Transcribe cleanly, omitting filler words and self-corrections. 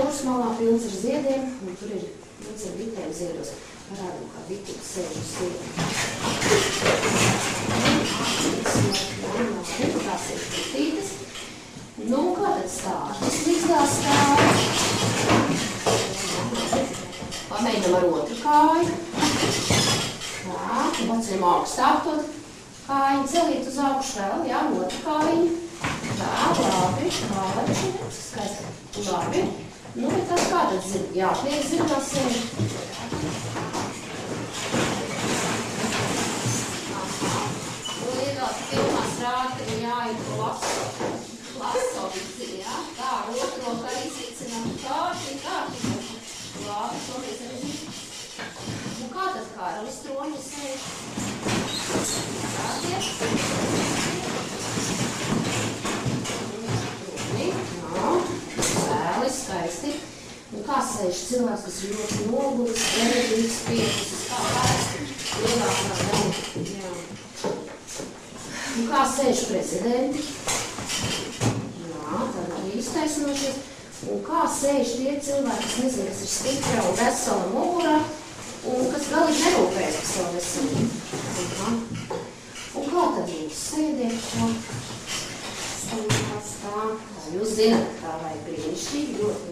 žogs malā pilns ar ziediem, un tur ir pilns ar bitēm ziedos. Parādam, kā bitīt sēž uz ziediem. Tās ir bitītes. Nu, kā tad stāžas līdzās stāžas? Pamēģinam ar otru kāju. Tā, un paceļam augstāk to kāju. Celiet uz augšu vēl, jā, otru kāju. Tā, labi, skaisti. Labi. Nu, bet tas kā tad zina? Jā, tiek zinās sevi. Un iedās filmās rāda, ka jāiet laso visi, jā? Tā, otro kā izsīcinām kārtīgi. Labi, šoreiz arī zina. Nu, kā tad Kāralis troņi sēž? Rādiet. Skaisti. Un kā sēž cilvēks, kas ir ļoti noguris, enerģīgs, pietis, kā vērsti, lielākā daļa. Un kā sēž prezidenti. Jā, tad arī iztaisnošies. Un kā sēž tie cilvēki, kas nezinu, kas ir stipra un vesela mugurā, un kas galīgi nerūpējas par savu veselību. Un kā tad jūs sēdiet šo? Tā, jūs zināt, kā vajag brīnišķīgi, ļoti